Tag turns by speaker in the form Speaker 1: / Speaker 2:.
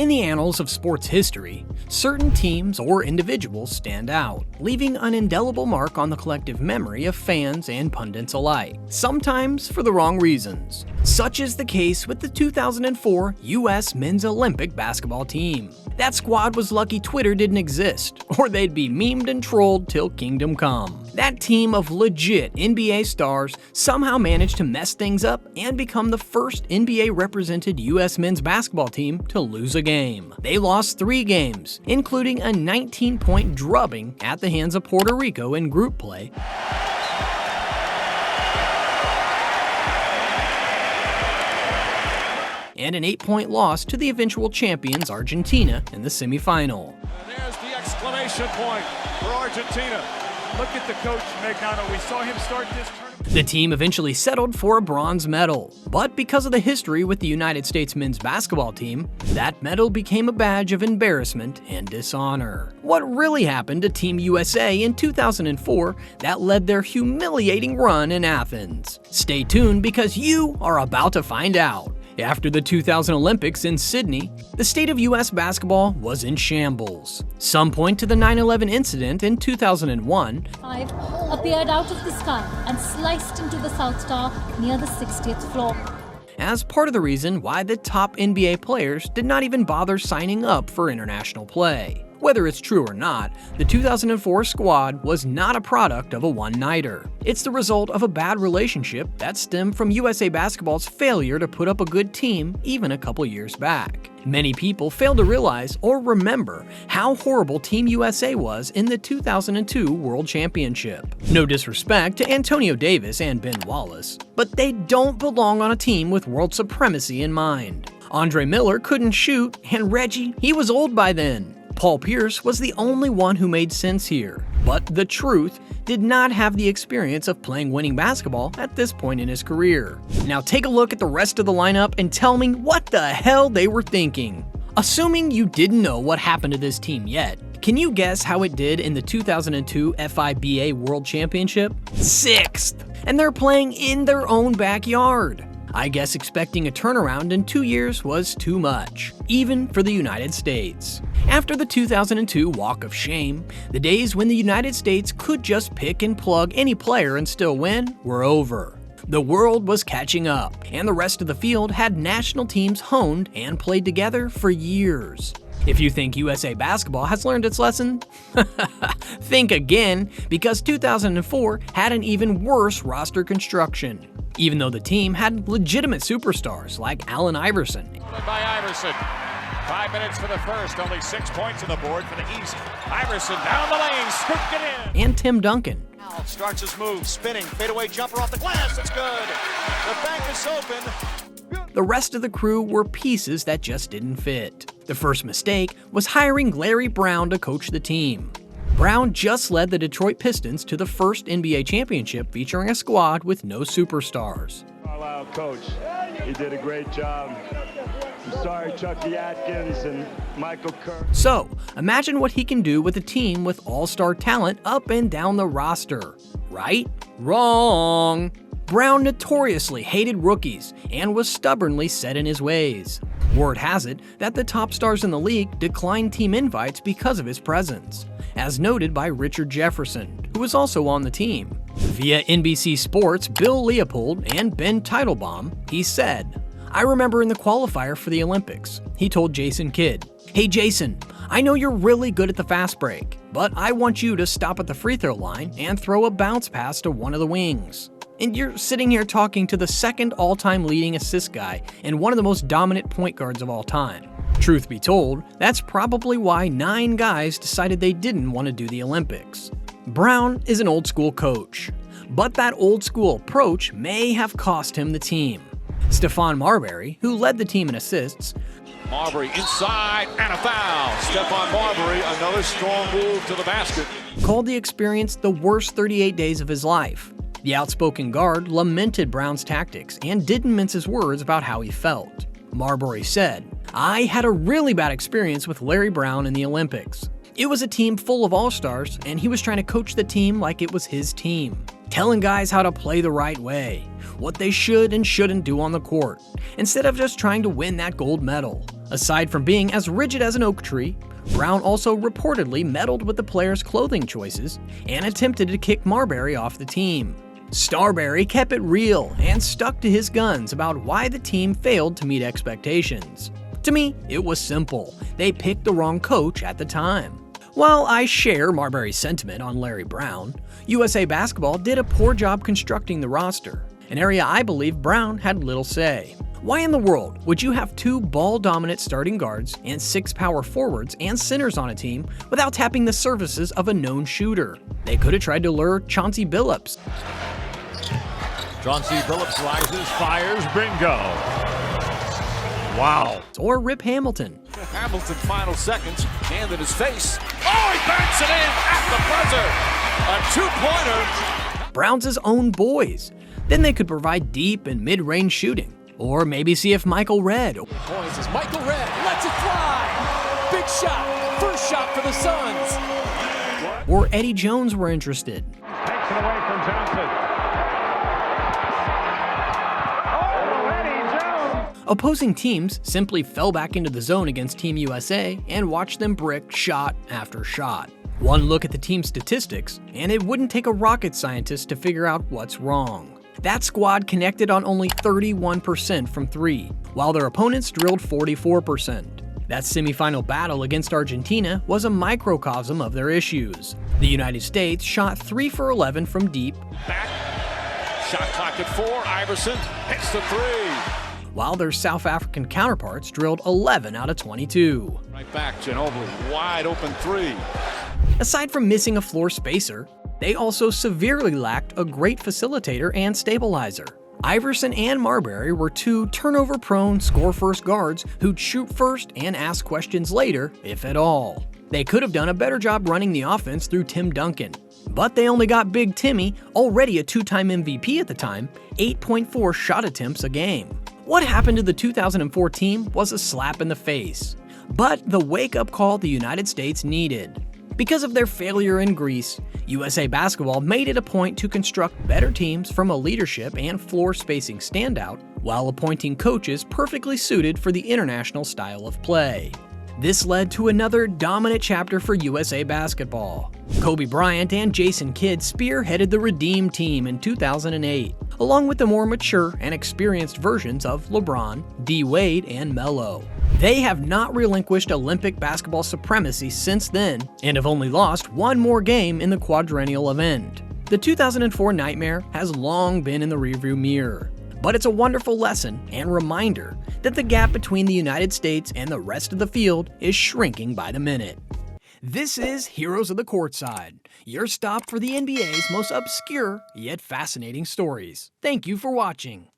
Speaker 1: In the annals of sports history, certain teams or individuals stand out, leaving an indelible mark on the collective memory of fans and pundits alike, sometimes for the wrong reasons. Such is the case with the 2004 U.S. Men's Olympic basketball team. That squad was lucky Twitter didn't exist, or they'd be memed and trolled till kingdom come. That team of legit NBA stars somehow managed to mess things up and become the first NBA-represented U.S. men's basketball team to lose a game. They lost 3 games, including a 19-point drubbing at the hands of Puerto Rico in group play, and an 8-point loss to the eventual champions Argentina in the semifinal.
Speaker 2: There's the exclamation point for Argentina. Look at the coach, Magnano. We saw him start this tournament.
Speaker 1: The team eventually settled for a bronze medal, but because of the history with the United States men's basketball team, that medal became a badge of embarrassment and dishonor. What really happened to Team USA in 2004 that led their humiliating run in Athens? Stay tuned because you are about to find out. After the 2000 Olympics in Sydney, the state of U.S. basketball was in shambles. Some point to the 9/11 incident in 2001,
Speaker 3: appeared out of the sky and sliced into the South Tower near the 60th floor.
Speaker 1: as part of the reason why the top NBA players did not even bother signing up for international play. Whether it's true or not, the 2004 squad was not a product of a one-nighter. It's the result of a bad relationship that stemmed from USA Basketball's failure to put up a good team even a couple years back. Many people fail to realize or remember how horrible Team USA was in the 2002 World Championship. No disrespect to Antonio Davis and Ben Wallace, but they don't belong on a team with world supremacy in mind. Andre Miller couldn't shoot, and Reggie, he was old by then. Paul Pierce was the only one who made sense here, but the truth did not have the experience of playing winning basketball at this point in his career. Now take a look at the rest of the lineup and tell me what the hell they were thinking. Assuming you didn't know what happened to this team yet, can you guess how it did in the 2002 FIBA World Championship? 6th! And they're playing in their own backyard. I guess expecting a turnaround in 2 years was too much, even for the United States. After the 2002 Walk of Shame, the days when the United States could just pick and plug any player and still win were over. The world was catching up, and the rest of the field had national teams honed and played together for years. If you think USA Basketball has learned its lesson, think again, because 2004 had an even worse roster construction. Even though the team had legitimate superstars like Allen Iverson.
Speaker 2: By Iverson. 5 minutes for the first, only 6 points on the board for the East. Iverson down the lane, scooped it in.
Speaker 1: And Tim Duncan.
Speaker 4: Now starts his move, spinning, fadeaway jumper off the glass, it's good. The bank is open.
Speaker 1: The rest of the crew were pieces that just didn't fit. The first mistake was hiring Larry Brown to coach the team. Brown just led the Detroit Pistons to the first NBA championship featuring a squad with no superstars.
Speaker 5: Carlisle coach, he did a great job. I'm sorry, Chucky Atkins and Michael Kerr.
Speaker 1: So, imagine what he can do with a team with all-star talent up and down the roster. Right? Wrong! Brown notoriously hated rookies and was stubbornly set in his ways. Word has it that the top stars in the league declined team invites because of his presence, as noted by Richard Jefferson, who was also on the team. Via NBC Sports' Bill Leopold and Ben Teitelbaum, he said, "I remember in the qualifier for the Olympics, he told Jason Kidd, 'Hey Jason, I know you're really good at the fast break, but I want you to stop at the free throw line and throw a bounce pass to one of the wings.' And you're sitting here talking to the second all-time leading assist guy and one of the most dominant point guards of all time." Truth be told, that's probably why 9 guys decided they didn't want to do the Olympics. Brown is an old-school coach, but that old-school approach may have cost him the team. Stephon Marbury, who led the team in assists,
Speaker 2: Marbury inside and a foul. Stephon Marbury, another strong move to the basket.
Speaker 1: called the experience the worst 38 days of his life. The outspoken guard lamented Brown's tactics and didn't mince his words about how he felt. Marbury said, "I had a really bad experience with Larry Brown in the Olympics. It was a team full of all-stars, and he was trying to coach the team like it was his team, telling guys how to play the right way, what they should and shouldn't do on the court, instead of just trying to win that gold medal. Aside from being as rigid as an oak tree, Brown also reportedly meddled with the players' clothing choices and attempted to kick Marbury off the team. Starbury kept it real and stuck to his guns about why the team failed to meet expectations. To me, it was simple. They picked the wrong coach at the time. While I share Marbury's sentiment on Larry Brown, USA Basketball did a poor job constructing the roster, an area I believe Brown had little say. Why in the world would you have 2 ball-dominant starting guards and 6 power forwards and centers on a team without tapping the services of a known shooter? They could have tried to lure Chauncey Billups.
Speaker 2: Chauncey Billups rises, fires, bingo. Wow.
Speaker 1: Or Rip Hamilton.
Speaker 2: Hamilton, final seconds, hand in his face. Oh, he banks it in at the buzzer. A 2-pointer.
Speaker 1: Brown's his own boys. Then they could provide deep and mid-range shooting. Or maybe see if Michael Redd
Speaker 6: Points as Michael Redd lets it fly. Big shot. First shot for the Suns.
Speaker 1: or Eddie Jones were interested.
Speaker 2: Takes it away from Johnson.
Speaker 1: Opposing teams simply fell back into the zone against Team USA and watched them brick shot after shot. One look at the team's statistics, and it wouldn't take a rocket scientist to figure out what's wrong. That squad connected on only 31% from 3, while their opponents drilled 44%. That semifinal battle against Argentina was a microcosm of their issues. The United States shot 3 for 11 from deep.
Speaker 2: Back. Shot clock at 4. Iverson hits the 3.
Speaker 1: While their South African counterparts drilled 11 out of 22.
Speaker 2: Right back, Ginobili, wide open 3.
Speaker 1: Aside from missing a floor spacer, they also severely lacked a great facilitator and stabilizer. Iverson and Marbury were 2 turnover-prone, score-first guards who'd shoot first and ask questions later, if at all. They could have done a better job running the offense through Tim Duncan, but they only got Big Timmy, already a 2-time MVP at the time, 8.4 shot attempts a game. What happened to the 2004 team was a slap in the face, but the wake-up call the United States needed. Because of their failure in Greece, USA Basketball made it a point to construct better teams from a leadership and floor spacing standout, while appointing coaches perfectly suited for the international style of play. This led to another dominant chapter for USA Basketball. Kobe Bryant and Jason Kidd spearheaded the Redeem team in 2008, along with the more mature and experienced versions of LeBron, D. Wade, and Melo. They have not relinquished Olympic basketball supremacy since then, and have only lost 1 more game in the quadrennial event. The 2004 nightmare has long been in the rearview mirror, but it's a wonderful lesson and reminder that the gap between the United States and the rest of the field is shrinking by the minute. This is Heroes of the Courtside, your stop for the NBA's most obscure yet fascinating stories. Thank you for watching.